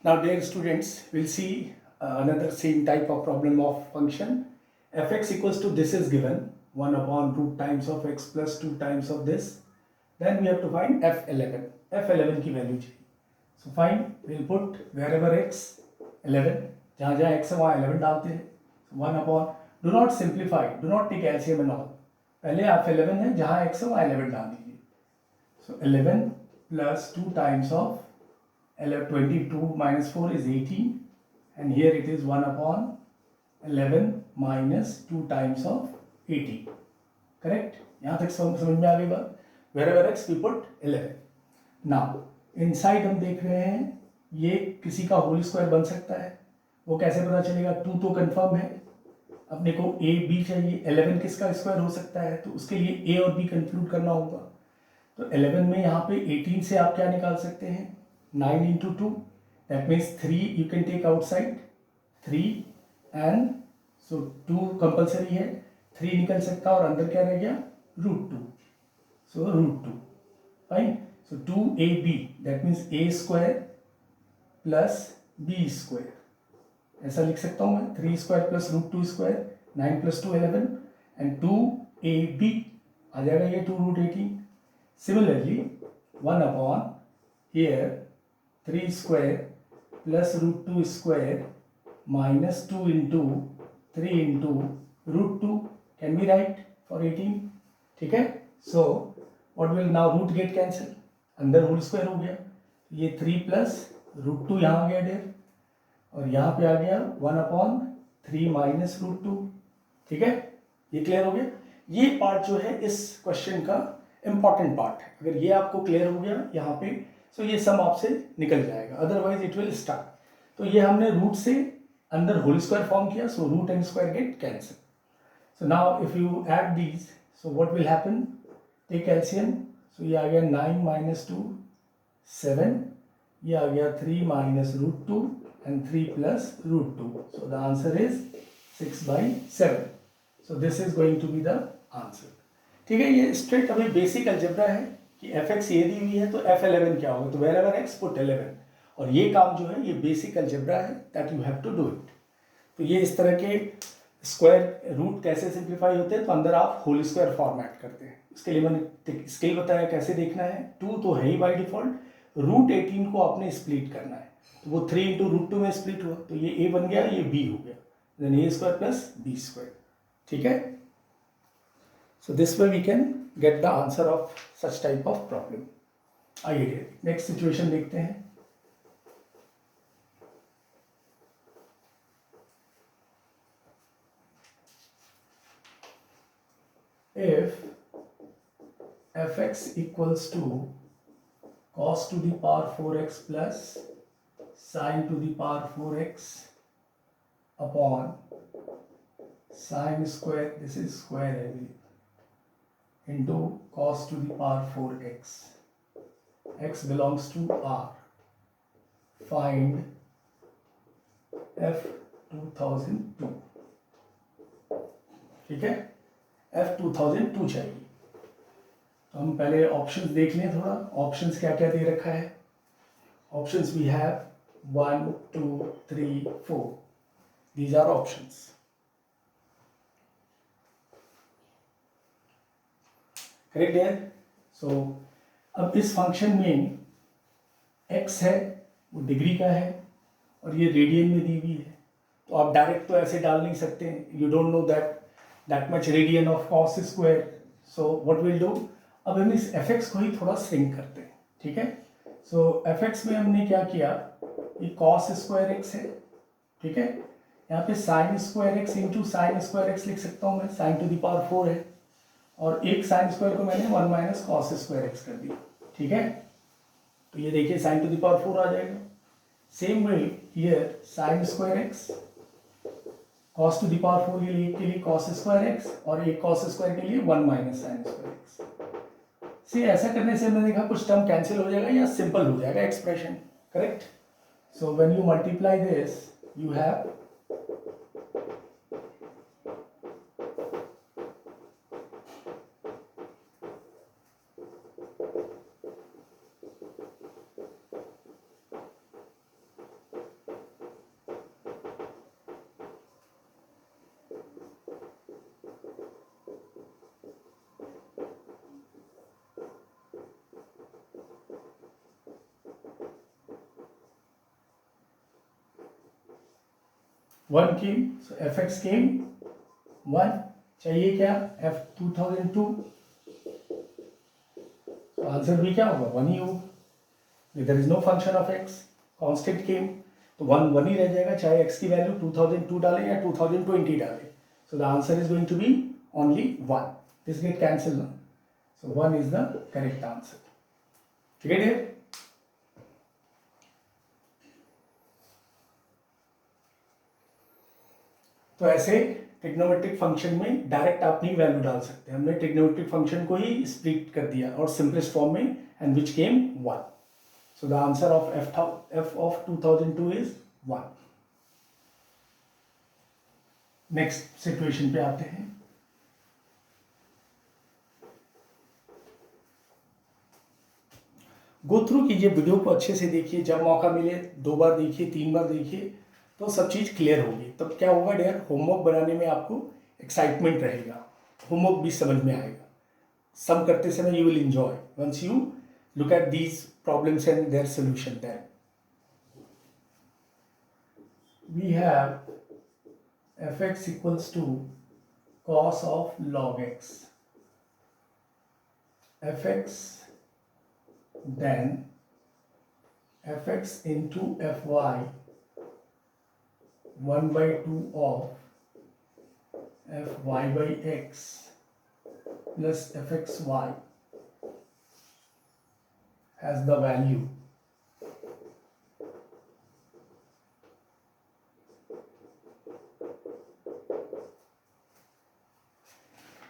Now, dear students, we'll see another same type of problem of function. Fx equals to this is given 1 upon root times of x plus 2 times of this. Then we have to find f11. f11 की value चाहिए. So find, we'll put wherever x 11, जहाँ जहाँ x है वहाँ 11 डालते हैं. So 1 upon, do not simplify, do not take LCM and all. पहले f11 है, जहाँ x है वहाँ 11 डाल दीजिए. So 11 plus 2 times of 22 minus 4 is 18, and here it is 1 upon 11 minus 2 times of 18. Correct? यहाँ तक समझ में आ गई बात. Wherever x we put 11. Now inside हम देख रहे हैं ये किसी का होल स्क्वायर बन सकता है. वो कैसे पता चलेगा? 2 तो कंफर्म है. अपने को a b चाहिए. 11 किसका स्क्वायर हो सकता है? तो उसके लिए a और b कंक्लूड करना होगा. तो 11 में यहाँ पे 18 से आप क्या निकाल सकते हैं? 9 into 2, that means 3 you can take outside, 3 and so 2 compulsory है, 3 निकल सकता है और अंदर क्या रह गया? √2. So √2, fine. So 2ab, that means a square plus b square. ऐसा लिख सकता हूँ मैं, 3 square plus √2 square, 9 plus 2 11 and 2ab आ जाएगा ये 2√18. Similarly 1 upon here 3 square plus √2 square minus 2 into 3 into √2 can be right for 18. ठीक है. So what will now root get cancel? अंदर होल स्क्वायर हो गया. ये 3 प्लस √2 यहाँ आ गया डेर और यहाँ पे आ गया 1 अपॉन 3 माइनस √2. ठीक है. ये क्लियर हो गया. ये पार्ट जो है इस क्वेश्चन का इंपॉर्टेंट पार्ट है. अगर ये आपको क्लियर हो गया यहाँ पे, सो ये सम आपसे निकल जाएगा, अदरवाइज इट विल स्टक. तो ये हमने रूट से अंदर होल स्क्वायर फॉर्म किया, so root and square get cancel. So now if you add these, so what will happen? Take LCM. So ये आ गया 9 माइनस 2 7, ये आ गया 3 minus √2 and 3 plus √2. So the answer is 6/7. So this is going to be the answer. ठीक है. ये straight हमें बेसिक अलजेब्रा है कि fx ये दी हुई है तो f11 क्या होगा. तो wherever x put 11. और ये काम जो है ये बेसिक अलजेब्रा है, that you have to do it. तो ये इस तरह के स्क्वायर रूट कैसे सिंप्लीफाई होते हैं, तो अंदर आप होल स्क्वायर फॉर्मेट करते हैं. इसके लिए मैंने स्केल बताया कैसे देखना है. 2 तो है ही बाई डिफॉल्ट. √18 को आपने स्प्लिट करना है, तो वो 3 into √2 में स्प्लिट हुआ, तो ये a बन गया, ये b हो गया, then a square plus b square. ठीक है. So this way we can get the answer of such type of problem. आइए नेक्स्ट सिचुएशन देखते हैं. If fx equals to cos to the power 4x plus sin to the power 4x upon sin square, this is square I believe, into cos to the power 4x. X belongs to R. Find f 2002. ठीक है. f 2002 चाहिए. तो हम पहले options देख लें थोड़ा. Options क्या क्या दे रखा है. Options we have 1 2 3 4. These are options. Correct है. सो अब इस फंक्शन में x है वो डिग्री का है और ये रेडियन में दी हुई है. तो आप डायरेक्ट तो ऐसे डाल नहीं सकते. You don't know that much radian of cos square. So what will do, अब हम इस fx को ही थोड़ा श्रिंक करते हैं. ठीक है. सो fx में हमने क्या किया, ये कॉस स्क्वायर x है. ठीक है. यहाँ पे sine square x into sine square x लिख सकता हूँ मैं. साइन टू द पावर 4 है और एक साइन स्क्वायर को मैंने 1 माइनस कॉस स्क्वायर एक्स कर दिया. ठीक है. तो ये देखिए साइन टू द पावर 4 आ जाएगा. Same way here sine square x cos two the power 4 के लिए कॉस स्क्वायर एक्स और एक कॉस स्क्वायर के लिए 1 माइनस साइन स्क्वायर एक्स. सी ऐसा करने से मैंने देखा कुछ टर्म कैंसिल हो जाएगा या सिंपल हो जाएगा expression. Correct. So when you multiply this you have 1 came, so F x came 1, चाहिए क्या एफ 2002, तो आंसर भी क्या होगा 1 ही होगा, there is no function of x, constant came, तो 1 ही रह जाएगा, चाहे एक्स की वैल्यू 2002 डालें या 2020 डालें, so the answer is going to be only 1, this get cancel ना, so 1 is the correct answer, ठीक है डियर। तो ऐसे ट्रिग्नोमेट्रिक फंक्शन में डायरेक्ट आप नहीं वैल्यू डाल सकते, हमने ट्रिग्नोमेट्रिक फंक्शन को ही स्प्लिट कर दिया और सिंपलेस्ट फॉर्म में, and which came 1, so the answer of F of 2002 is 1। Next situation पे आते हैं। गो थ्रू कीजिए, वीडियो को अच्छे से देखिए, जब मौका मिले 2 बार देखिए, 3 बार देखिए, तो सब चीज़ क्लियर होगी, तब क्या होगा डियर, होमवर्क बनाने में आपको एक्साइटमेंट रहेगा, होमवर्क भी समझ में आएगा, सम करते समय you will enjoy once you look at these problems and their solution. Then we have fx equals to cos of log x, fx, then fx into fy 1 by 2 of fy by x plus fxy has the value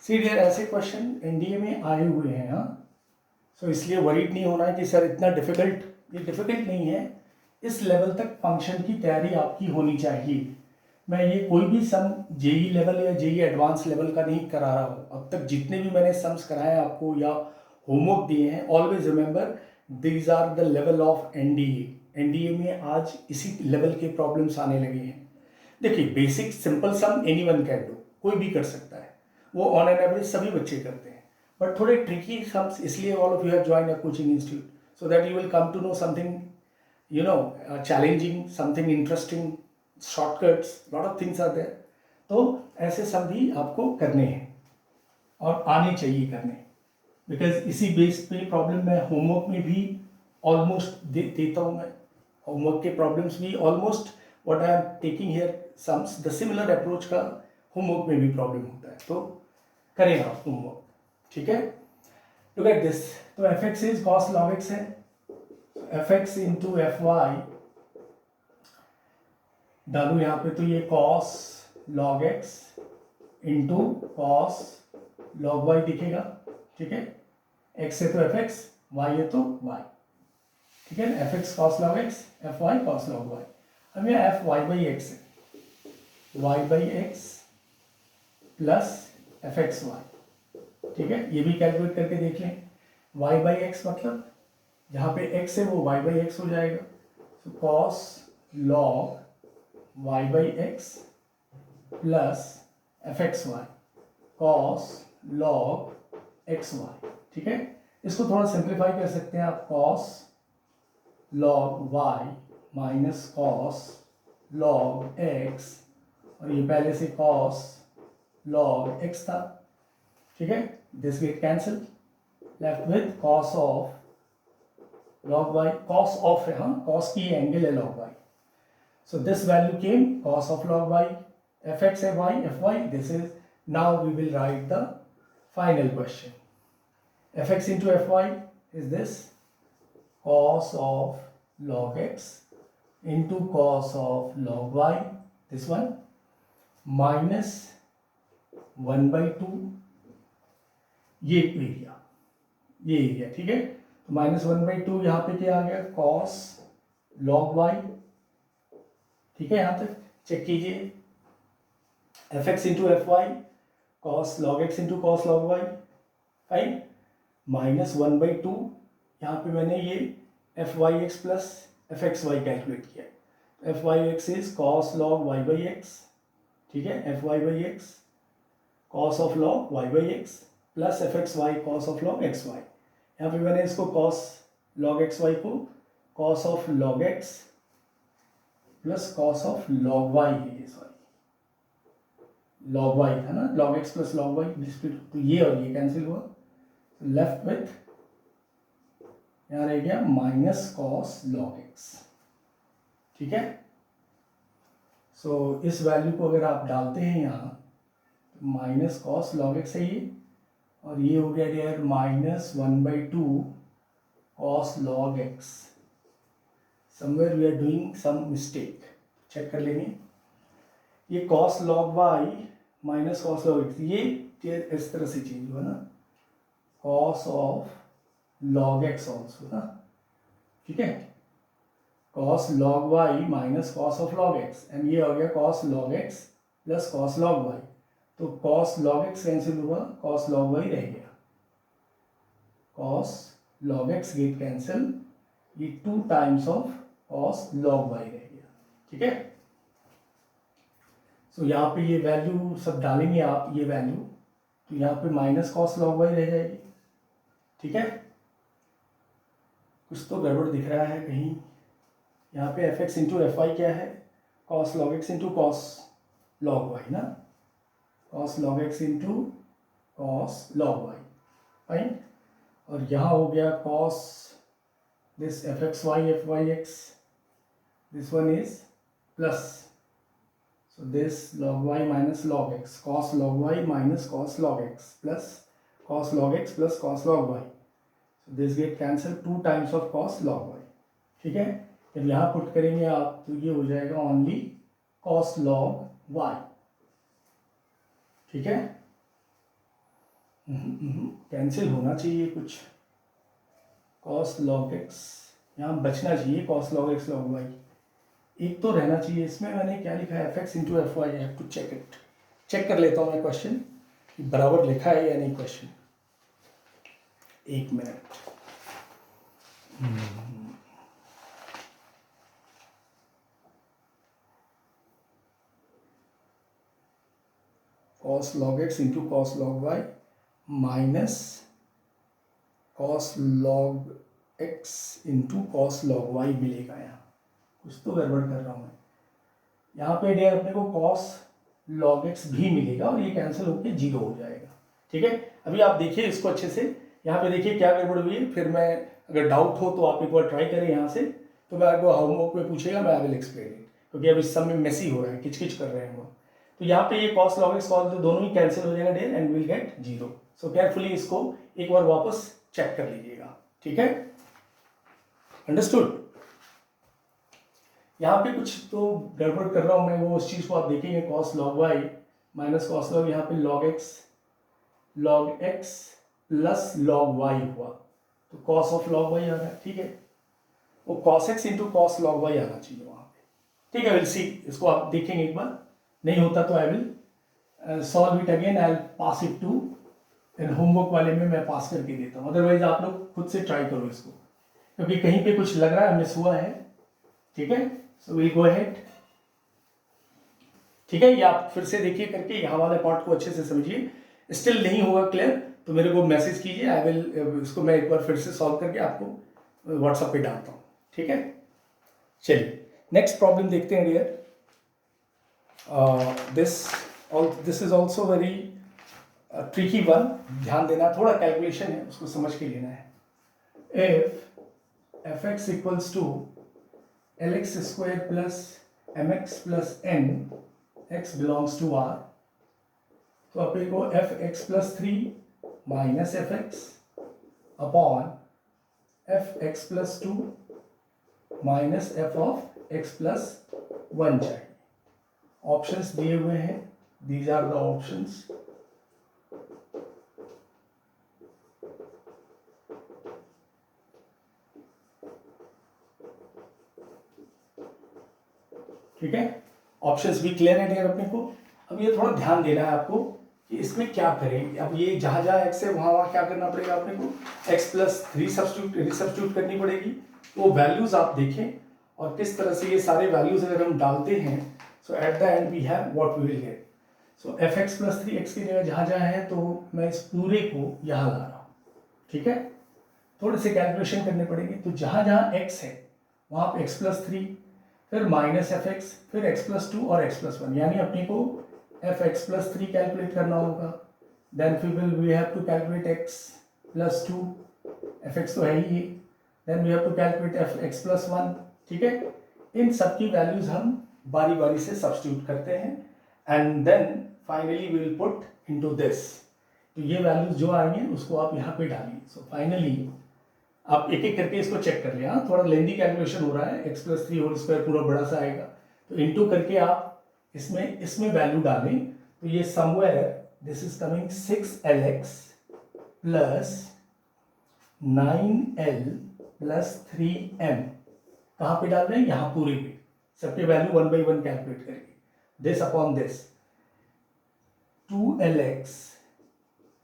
C dear, ऐसे question NDA में आए हुए हैं, हाँ, सो इसलिए worried नहीं होना है कि सर इतना डिफिकल्ट, ये डिफिकल्ट नहीं है, इस लेवल तक फंक्शन की तैयारी आपकी होनी चाहिए। मैं ये कोई भी सम जेई लेवल या जेई एडवांस लेवल का नहीं करा रहा हूँ, अब तक जितने भी मैंने सम्स कराए आपको या होमवर्क दिए हैं, always remember these are the level of NDA. NDA में आज इसी लेवल के प्रॉब्लम्स आने लगे हैं। देखिए basic simple some anyone can do, कोई भी कर सकता है, वो ऑन एन एवरेज सभी बच्चे करते हैं, बट थोड़े ट्रिकी सम्स, इसलिए all of you have join a coaching institute so that you will come to know something you know challenging, something interesting, shortcuts, lot of things are there, तो ऐसे सब भी आपको करने हैं और आने चाहिए करने, बिकॉज इसी बेस पे प्रॉब्लम मैं होमवर्क में भी ऑलमोस्ट देता हूँ, मैं होमवर्क के प्रॉब्लम्स भी almost what I am taking here sums the similar approach का होमवर्क में भी प्रॉब्लम होता है, तो करें आप होमवर्क, ठीक है। लुक एट दिस, तो F x is cos log x है, fx इंटू एफ वाई डालू यहाँ पे, तो ये cos log x into cos log y दिखेगा, ठीक है, x है तो fx, y है तो y, ठीक है, fx cos log x, fy cos log y, अब ये f y by x है, y by x plus fx y, ठीक है, ये भी कैलकुलेट करके देख लें, y by x मतलब जहाँ पे x है वो y by x हो जाएगा, तो cos log y by x plus fxy cos log xy, ठीक है, इसको थोड़ा सिंप्लीफाई कर सकते हैं आप, cos log y minus cos log x, और ये पहले से cos log x था, ठीक है, this get cancel, left with cos of log y, cos of है, हाँ, cos की एंगल है log y, so this value came cos of log y, fx है y, fy, this is, now we will write the final question, fx into fy is this cos of log x into cos of log y, this one minus 1 by 2, ये area, ठीक है, तो minus 1 by 2 यहाँ पे क्या आ गया, cos log y, ठीक है, यहाँ तक चेक कीजिए, fx into F Y cos log x into cos log y, fine, minus 1 by 2, यहाँ पे मैंने ये F Y X plus F X Y calculate किया, F Y X is cos log y by x, ठीक है, F Y by X cos of log y by x plus F X Y cos of log x y, यहाँ पे मैंने इसको cos log x y को cos of log x plus cos of log y है ये, sorry log y था ना, log x plus log y, तो ये और ये कैंसिल हुआ, लेफ्ट विथ यहाँ रह गया माइनस कॉस लॉग एक्स। ठीक है, सो इस वैल्यू को अगर आप डालते हैं यहाँ, तो माइनस कॉस लॉग एक्स है ये, और ये हो गया dear minus 1/2 cos log x. Somewhere we are doing some mistake, check कर लेंगे। ये cos log Y minus cos log x, ये इस तरह से चेंज हुआ ना, cos of log x also ना, ठीक है, cos log Y minus cos of log x, and ये हो गया cos log x plus cos log y. तो कॉस लॉग एक्स कैंसिल हुआ, कॉस लॉग वाई रह गया, cos log x get cancel, ये 2 times of cos log y रह गया। ठीक है, सो यहाँ पे ये वैल्यू सब डालेंगे आप, ये वैल्यू, तो यहाँ पे माइनस कॉस लॉग वाई रह जाएगी। ठीक है, कुछ तो गड़बड़ दिख रहा है कहीं, यहाँ पे F x into F Y क्या है, cos log x into cos log Y ना, cos log x into cos log Y, fine. और यहाँ हो गया cos this F X Y F Y X, this one is plus, so this log Y minus log X, cos log Y minus cos log x plus cos log x plus cos log Y, so this get cancel 2 times of cos log y. ठीक है, जब यहाँ put करेंगे आप तो ये हो जाएगा ओनली कॉस लॉग वाई। ठीक है, कैंसिल होना चाहिए कुछ, कॉस लॉग एक्स यहाँ बचना चाहिए, cos log x log y एक तो रहना चाहिए इसमें। मैंने क्या लिखा है, f x into F y, have to check it, check कर लेता हूँ मैं क्वेश्चन कि बराबर लिखा है या नहीं क्वेश्चन, एक minute. Cos log x into cos log Y minus cos log x into cos log y मिलेगा। यहाँ कुछ तो गड़बड़ कर रहा हूँ मैं, यहाँ पे डियर अपने को कॉस लॉग एक्स भी मिलेगा और ये कैंसिल होकर 0 हो जाएगा। ठीक है, अभी आप देखिए इसको अच्छे से, यहाँ पे देखिए क्या गड़बड़ हुई है, फिर मैं अगर डाउट हो तो आप एक बार ट्राई करें यहाँ से, तो मैं आपको होमवर्क में पूछेगा, मैं आई विल एक्सप्लेन इट, क्योंकि अब इस समय मेसी हो रहा है, किचकिच कर रहे हैं वो। तो यहाँ पे ये कॉस लॉग एक्स कॉस दोनों ही कैंसिल हो जाएगा dear, and will get 0। So carefully इसको एक बार वापस चेक कर लीजिएगा। ठीक है, अंडरस्टूड। यहाँ पे कुछ तो गड़बड़ कर रहा हूँ मैं, वो उस चीज़ को आप देखेंगे, cos log Y minus cos log, यहाँ पे log x plus log Y हुआ, तो कॉस ऑफ लॉग वाई आ रहा है। ठीक है, वो cos X into cos log Y आना चाहिए वहाँ पे। ठीक है, विल सी, इसको आप देखेंगे एक बार, नहीं होता तो I will solve it again, I will pass it to इन होमवर्क वाले में मैं पास करके देता हूँ, अदरवाइज आप लोग खुद से ट्राई करो इसको, क्योंकि कहीं पे कुछ लग रहा है मिस हुआ है। ठीक है, सो विल गो अहेड। ठीक है, ये आप फिर से देखिए करके, यहाँ वाले पार्ट को अच्छे से समझिए, स्टिल नहीं होगा क्लियर तो मेरे को मैसेज कीजिए, आई विल इसको मैं एक बार फिर से सॉल्व करके आपको व्हाट्सएप पे डालता हूँ। ठीक है, चलिए नेक्स्ट प्रॉब्लम देखते हैं dear. This is also very tricky one, ध्यान देना, थोड़ा कैलकुलेशन है उसको समझ के लेना है। If F X equals to L X square plus M X plus N, X belongs to R, तो अपने को F X plus 3 minus F X upon F X plus 2 minus F of X plus 1 चाहिए। Options दिए हुए हैं, these are the options. ठीक है, options भी क्लियर है डियर अपने को। अब ये थोड़ा ध्यान देना है आपको कि इसमें क्या करें। अब ये जहाँ जहाँ एक्स है वहाँ वहाँ क्या करना पड़ेगा अपने को, एक्स प्लस 3 रिसब्स्टिट्यूट करनी पड़ेगी। वो वैल्यूज आप देखें और किस तरह से ये सारे वैल्यूज अगर हम डालते हैं, so at the end we have what we will get. So F X plus 3 X की जगह जहाँ जहाँ है तो मैं इस पूरे को यहाँ ला रहा हूँ। ठीक है, थोड़े से कैलकुलेशन करने पड़ेंगे। तो जहाँ जहाँ एक्स है वहाँ पे एक्स प्लस 3, फिर माइनस एफ एक्स, फिर एक्स प्लस 2 और एक्स प्लस 1, यानी अपने को एफ एक्स प्लस 3 कैलकुलेट करना होगा. Then we have to calculate X plus 2, F X तो है ही. Then we have to calculate F X plus 1. ठीक है, इन सब की वैल्यूज हम बारी बारी से सब्स्टिट्यूट करते हैं and then finally we will put into this. तो ये वैल्यूज जो आएंगे उसको आप यहाँ पे डालिए. सो फाइनली आप एक एक करके इसको चेक कर लिया. हाँ, थोड़ा लेंदी कैलकुलेशन हो रहा है. एक्स प्लस 3 होल स्क्वायर पूरा बड़ा सा आएगा, तो इनटू करके आप इसमें वैल्यू डालें. तो ये somewhere this is coming 6lx plus 9l plus 3m. कहाँ पे डाल रहे हैं? यहाँ पूरे पे. सबके वैल्यू 1 by 1 कैलकुलेट करके. This upon this 2lx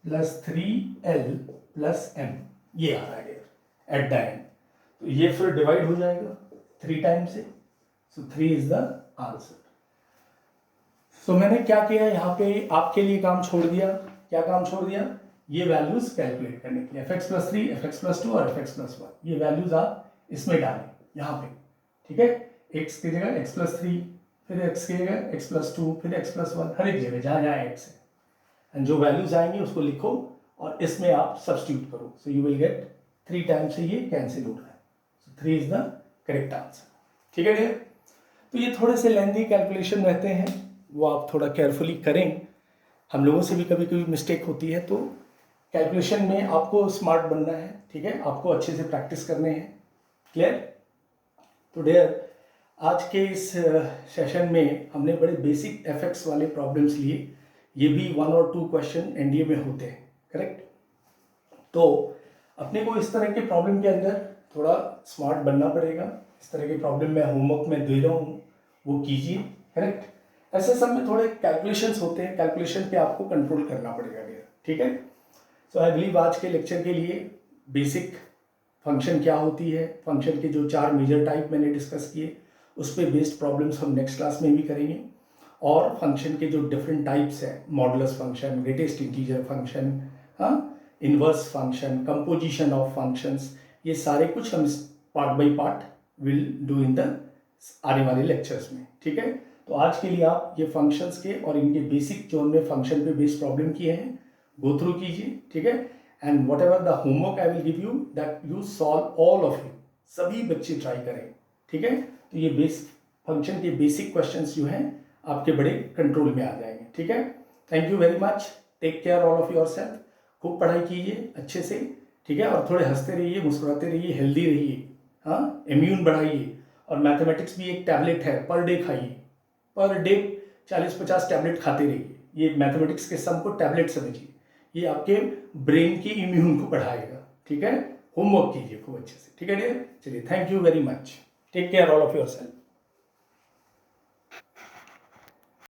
plus 3l plus m, ये आ रहा है एट द एंड. तो ये फिर डिवाइड हो जाएगा 3 टाइम से. सो 3 इज द आंसर. सो मैंने क्या किया यहाँ पे आपके लिए काम छोड़ दिया. क्या काम छोड़ दिया? ये वैल्यूज कैलकुलेट करने के लिए F X plus 3, F X plus 2 और एफ एक्स प्लस 1, ये वैल्यूज आप इसमें डालें यहाँ पे. ठीक है, एक्स की जगह एक्स प्लस 3, फिर एक्स की जगह एक्स प्लस 2, फिर एक्स प्लस 1, हर एक जगह जहाँ जहाँ एक्स है. एंड जो वैल्यूज आएंगे उसको लिखो और इसमें आप सब्स्टिट्यूट करो. So you will get 3 times से ये कैंसिल हो रहा है. सो 3 इज द करेक्ट आंसर. ठीक है डियर. तो ये थोड़े से लेंदी कैलकुलेशन रहते हैं, वो आप थोड़ा केयरफुली करें. हम लोगों से भी कभी कभी मिस्टेक होती है, तो कैलकुलेशन में आपको स्मार्ट बनना है. ठीक है, आपको अच्छे से प्रैक्टिस करने हैं. क्लियर? तो डियर, आज के इस सेशन में हमने बड़े बेसिक एफेक्ट्स वाले प्रॉब्लम्स लिए. ये भी 1 और 2 क्वेश्चन एनडीए में होते हैं. करेक्ट? तो अपने को इस तरह के प्रॉब्लम के अंदर थोड़ा स्मार्ट बनना पड़ेगा. इस तरह के प्रॉब्लम मैं होमवर्क में दे रहा हूँ, वो कीजिए. करेक्ट? ऐसे सब में थोड़े कैलकुलेशंस होते हैं, कैलकुलेशन पे आपको कंट्रोल करना पड़ेगा डियर. ठीक है? सो आई बिलीव आज के लेक्चर के लिए बेसिक फंक्शन क्या होती है, फंक्शन के जो 4 मेजर टाइप मैंने डिस्कस किए, उस पर बेस्ड प्रॉब्लम्स हम नेक्स्ट क्लास में भी करेंगे. और फंक्शन के जो डिफरेंट टाइप्स हैं, modulus function, greatest integer function, हाँ, inverse function, composition of functions, ये सारे कुछ हम part by part will do in the आने वाले लेक्चर्स में. ठीक है? तो आज के लिए आप ये फंक्शंस के और इनके बेसिक जो हमने फंक्शन पे बेस्ड प्रॉब्लम किए हैं, गो थ्रू कीजिए. ठीक है? And what ever the homework I will give you, that you solve all of you. सभी बच्चे ट्राई करें. ठीक है? तो ये फंक्शन के बेसिक क्वेश्चंस जो हैं आपके बड़े कंट्रोल में आ जाएंगे. ठीक है? Thank you very much. Take care all of yourself. खूब पढ़ाई कीजिए अच्छे से. ठीक है? और थोड़े हंसते रहिए, मुस्कुराते रहिए, हेल्दी रहिए. हाँ, इम्यून बढ़ाइए. और मैथमेटिक्स भी एक टैबलेट है, पर डे खाइए. पर डे 40-50 टैबलेट खाते रहिए. ये मैथमेटिक्स के सम को टैबलेट समझिए. ये आपके ब्रेन की इम्यून को बढ़ाएगा. ठीक है? होमवर्क कीजिए खूब अच्छे से. ठीक है डियर? चलिए, thank you very much. Take care all of your self.